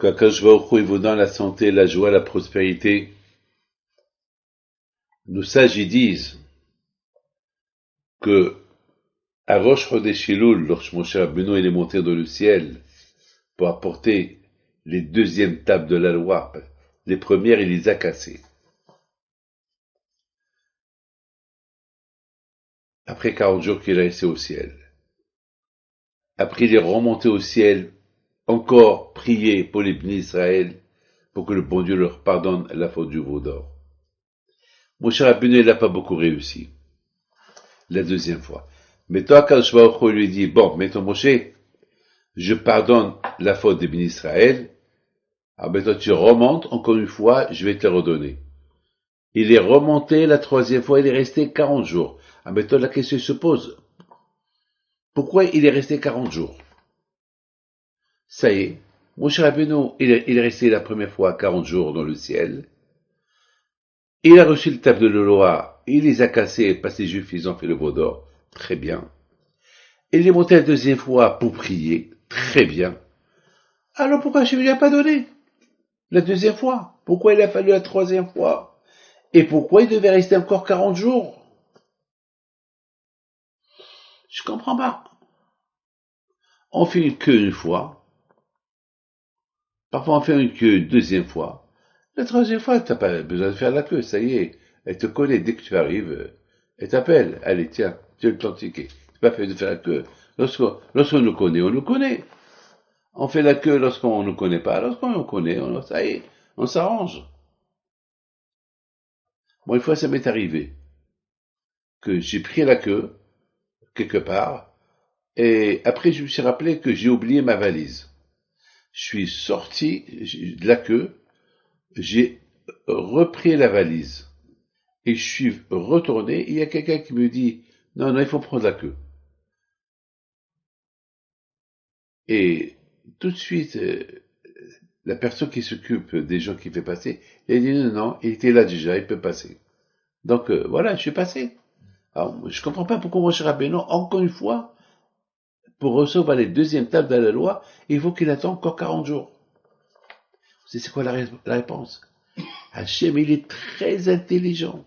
qu'Akadosh Baruch Hu, il vous donne la santé, la joie, la prospérité. Nos sages y disent que à Rosh Chodesh Elul, lorsque Moshe Rabbeinu est monté dans le ciel pour apporter les deuxièmes tables de la loi, les premières il les a cassées. Après 40 jours qu'il est resté au ciel. Après il est remonté au ciel, encore prier pour les bénis d'Israël, pour que le bon Dieu leur pardonne la faute du veau d'or. Moshe Rabbeinu, il n'a pas beaucoup réussi. La deuxième fois. Mais toi, Akadosh Baruch Hu lui dit, bon, maintenant Moshe, je pardonne la faute des bénis d'Israël, alors maintenant tu remontes, encore une fois, je vais te le redonner. Il est remonté la troisième fois, il est resté 40 jours. Alors maintenant la question se pose, pourquoi il est resté 40 jours? Ça y est, Moshe Rabbeinu, il est resté la première fois 40 jours dans le ciel. Il a reçu le table de la loi, il les a cassés parce que les Juifs, ils ont fait le veau d'or. Très bien. Il est monté la deuxième fois pour prier. Très bien. Alors pourquoi je ne lui ai pas donné la deuxième fois? Pourquoi il a fallu la troisième fois? Et pourquoi il devait rester encore 40 jours? Je comprends pas. On fait une queue une fois. Parfois on fait une queue une deuxième fois. La troisième fois, tu n'as pas besoin de faire la queue, ça y est. Elle te connaît dès que tu arrives. Elle t'appelle. Allez, tiens, tu as le temps de ticket. C'est pas fait de faire la queue. Lorsqu'on nous connaît, on nous connaît. On fait la queue lorsqu'on ne nous connaît pas. Lorsqu'on nous connaît, ça y est, on s'arrange. Bon, une fois, ça m'est arrivé que j'ai pris la queue, quelque part, et après, je me suis rappelé que j'ai oublié ma valise. Je suis sorti de la queue, j'ai repris la valise, et je suis retourné, et il y a quelqu'un qui me dit, non, il faut prendre la queue. Et tout de suite, la personne qui s'occupe des gens qui fait passer, elle a dit non, il était là déjà, il peut passer. Donc voilà, je suis passé. Alors, je comprends pas pourquoi Moshe Rabbeinu, encore une fois, pour recevoir les deuxièmes tables de la loi, il faut qu'il attende encore 40 jours. Vous savez c'est quoi la réponse? Hachem, il est très intelligent.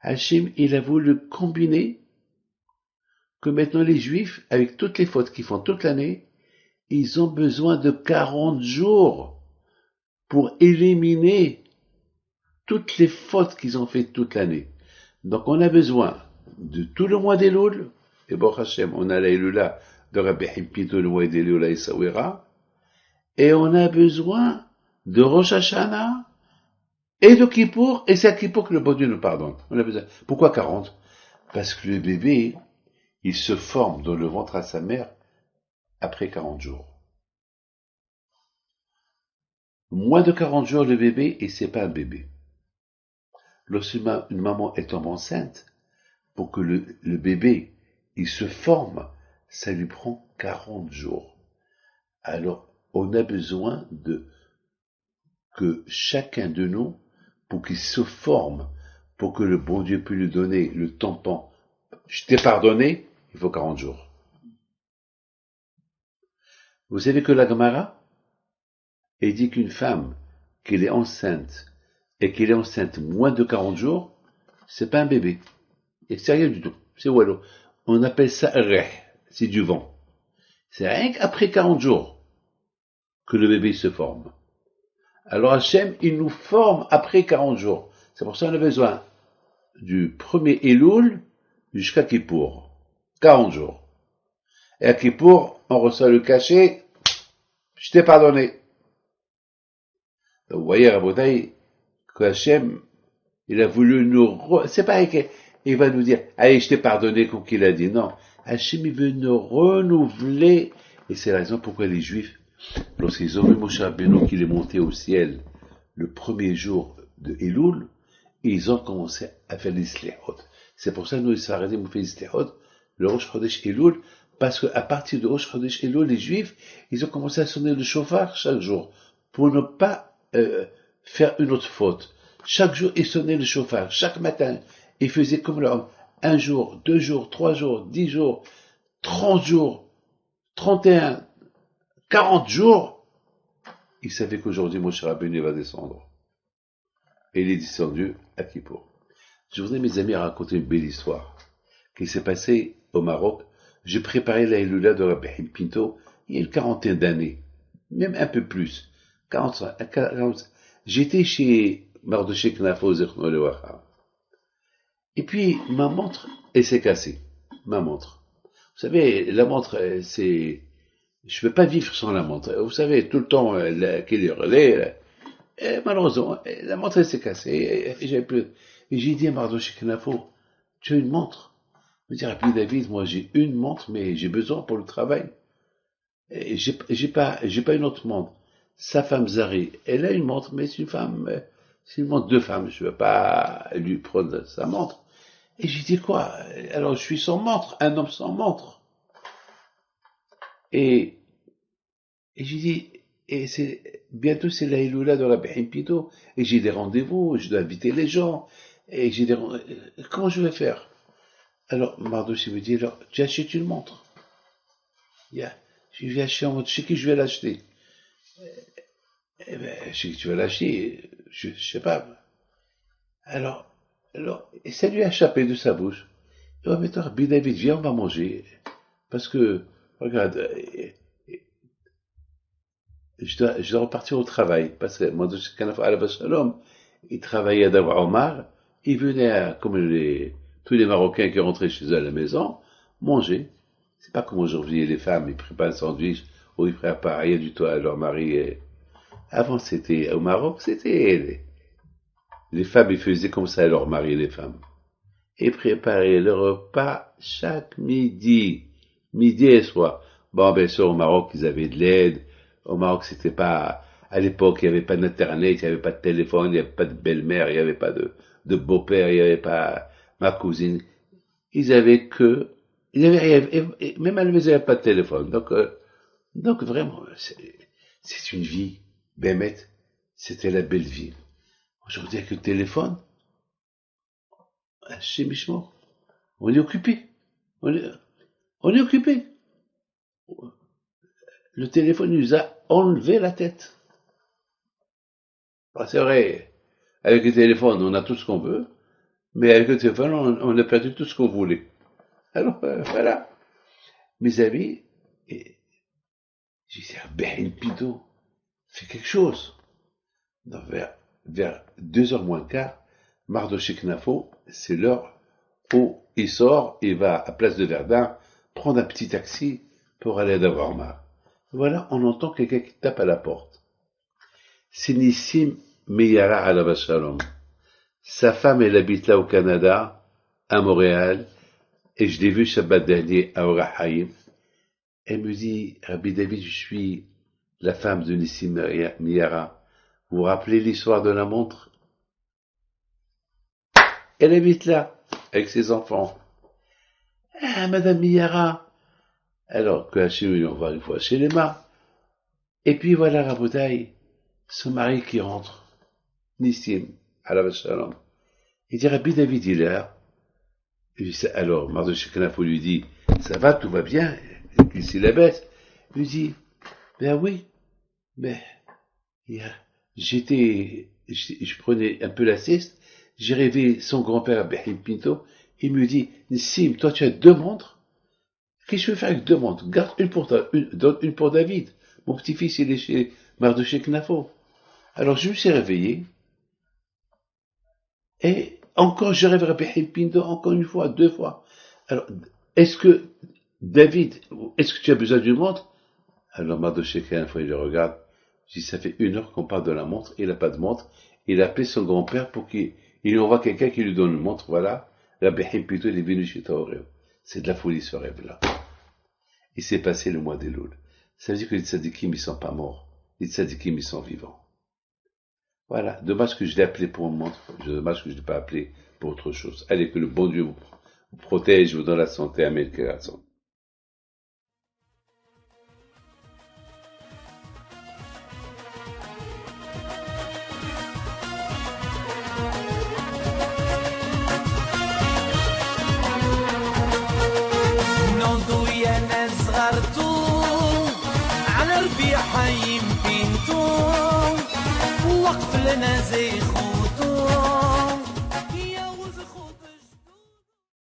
Hachem, il a voulu combiner que maintenant les Juifs, avec toutes les fautes qu'ils font toute l'année, ils ont besoin de 40 jours pour éliminer toutes les fautes qu'ils ont faites toute l'année. Donc on a besoin de tout le mois d'Elul, et bon Hachem, on a la Elula de Rabbi Himpito, le mois d'Elul à Essaouira, et on a besoin de Rosh Hashanah et de Kippour, et c'est à Kippour que le bon Dieu nous pardonne. On a besoin. Pourquoi 40? Parce que le bébé, il se forme dans le ventre à sa mère après 40 jours. Moins de 40 jours le bébé, et c'est pas un bébé. Lorsqu'une maman est enceinte, pour que le bébé, il se forme, ça lui prend 40 jours. Alors, on a besoin que chacun de nous, pour qu'il se forme, pour que le bon Dieu puisse lui donner le tampon, je t'ai pardonné, il faut 40 jours. Vous savez que la Gemara, elle dit qu'une femme, qu'elle est enceinte, et qu'elle est enceinte moins de 40 jours, c'est pas un bébé. Et c'est rien du tout. C'est wallo. On appelle ça reh. C'est du vent. C'est rien qu'après 40 jours que le bébé se forme. Alors Hachem, il nous forme après 40 jours. C'est pour ça qu'on a besoin du premier Elul jusqu'à Kippour. 40 jours. Et à Kippour, on reçoit le cachet. Je t'ai pardonné. Donc, vous voyez, Rabotai, que Hachem, il a voulu nous... C'est pas qu'il va nous dire, allez, je t'ai pardonné, comme qu'il a dit. Non. Hachem, il veut nous renouveler. Et c'est la raison pourquoi les Juifs, lorsqu'ils ont vu Moshe Rabbeinu qu'il est monté au ciel le premier jour de Elul, ils ont commencé à faire les Slehot. C'est pour ça que nous, les Sfaradim, on fait les Slehot, le Rosh Chodesh Elul, parce qu'à partir de Rosh Chodesh Elul, les Juifs, ils ont commencé à sonner le chauffard chaque jour, pour ne pas faire une autre faute. Chaque jour, ils sonnaient le chauffard. Chaque matin, ils faisaient comme l'homme. 1 jour, 2 jours, 3 jours, 10 jours, 30 jours, 31, 40 jours. il savait qu'aujourd'hui Moshe Rabbeinu va descendre. Et il est descendu à Kippour. Je voudrais, mes amis, raconter une belle histoire qui s'est passée au Maroc. J'ai préparé la Hilula de Rabbi Pinto il y a une quarantaine d'années, même un peu plus. 40. J'étais chez Mardoché Knafo Zechno Lewacha. Et puis, ma montre, elle s'est cassée. Ma montre. Vous savez, la montre, c'est... Je peux pas vivre sans la montre. Vous savez, tout le temps, qu'il est relais, malheureusement, la montre, elle s'est cassée. Et j'ai dit à Mardoché Knafo, tu as une montre? Je me dis, Rabbi David, moi, j'ai une montre, mais j'ai besoin pour le travail. Et j'ai pas une autre montre. Sa femme Zari, elle a une montre, mais c'est une montre de femme. Je veux pas lui prendre sa montre. Et j'ai dit quoi? Alors je suis sans montre, un homme sans montre. Et j'ai dit, bientôt c'est la Hilula de Rabbi Pito, et j'ai des rendez-vous, je dois inviter les gens, et comment je vais faire? Alors Mardoché me dit, alors tu achètes une montre. Je vais acheter une montre, chez qui je vais l'acheter? Chez qui tu vas l'acheter? Je sais pas. Alors, et ça lui a échappé de sa bouche. Il va mettre Rabbi David, viens, on va manger. Parce que, regarde, je dois repartir au travail. Parce que moi, il travaillait à Dawa Omar. Il venait, comme tous les Marocains qui rentraient chez eux à la maison, manger. C'est pas comme aujourd'hui, les femmes, ils préparent un sandwich, ou ils préparent rien du tout à leur mari. Avant, c'était, au Maroc, c'était, les femmes, ils faisaient comme ça à leur mari, les femmes. Et préparaient le repas chaque midi et soir. Bon, bien sûr, au Maroc, ils avaient de l'aide. Au Maroc, c'était pas, à l'époque, il n'y avait pas d'internet, il n'y avait pas de téléphone, il n'y avait pas de belle-mère, il n'y avait pas de beau-père, il n'y avait pas ma cousine. Ils avaient même à la maison, il n'y avait pas de téléphone. Donc vraiment, c'est une vie, Bémet, c'était la belle vie. Aujourd'hui, avec le téléphone, chez Michemont, on est occupé. On est occupé. Le téléphone nous a enlevé la tête. C'est vrai, avec le téléphone, on a tout ce qu'on veut, mais avec le téléphone, on a perdu tout ce qu'on voulait. Alors, voilà. Mes amis, j'ai dit, Ben Pito, fais quelque chose. Donc, vers 2h moins quart, Mardoché Knafo, c'est l'heure où il sort, il va à Place de Verdun prendre un petit taxi pour aller à Davarmar. Voilà, on entend quelqu'un qui tape à la porte. C'est Nissim Meyara Alav Shalom. Sa femme, elle habite là au Canada, à Montréal, et je l'ai vue Shabbat dernier à Orahaim. Elle me dit, Rabbi David, je suis la femme de Nissim Meyara. Vous vous rappelez l'histoire de la montre? Elle habite là, avec ses enfants. Ah, Madame Miyara. Alors que Hachem, on va une fois chez les mains. Et puis voilà, Raboutaï, son mari qui rentre. Nissim, alav shalom. Il dit, Rabbi David, il est là. Alors, Mardoché Knafo lui dit, ça va, tout va bien, il s'y la baisse. Il lui dit, ben oui, mais, je prenais un peu la sieste, j'ai rêvé son grand-père, Behim Pinto, il me dit, Nissim, toi tu as 2 montres? Qu'est-ce que je veux faire avec 2 montres? Garde donne une pour David. Mon petit-fils, il est chez Mardoché Knafo. Alors je me suis réveillé, et encore je rêverai Behim Pinto, encore une fois, 2 fois. Alors, est-ce que, David, est-ce que tu as besoin d'une montre? Alors Mardoché Knafo, il le regarde. Je dis, ça fait 1 heure qu'on parle de la montre, il n'a pas de montre. Il a appelé son grand-père pour qu'il envoie quelqu'un qui lui donne une montre, voilà. Rabbi Pito, il est venu chez Taoreo. C'est de la folie ce rêve-là. Il s'est passé le mois d'Elul. Ça veut dire que les tzadikim, ils sont pas morts. Les tzadikim, ils sont vivants. Voilà. Dommage que je l'ai appelé pour une montre. Dommage que je ne l'ai pas appelé pour autre chose. Allez, que le bon Dieu vous protège, vous donne la santé, Amen, que la santé. على ربيع حيم بنتو السقف لنا زي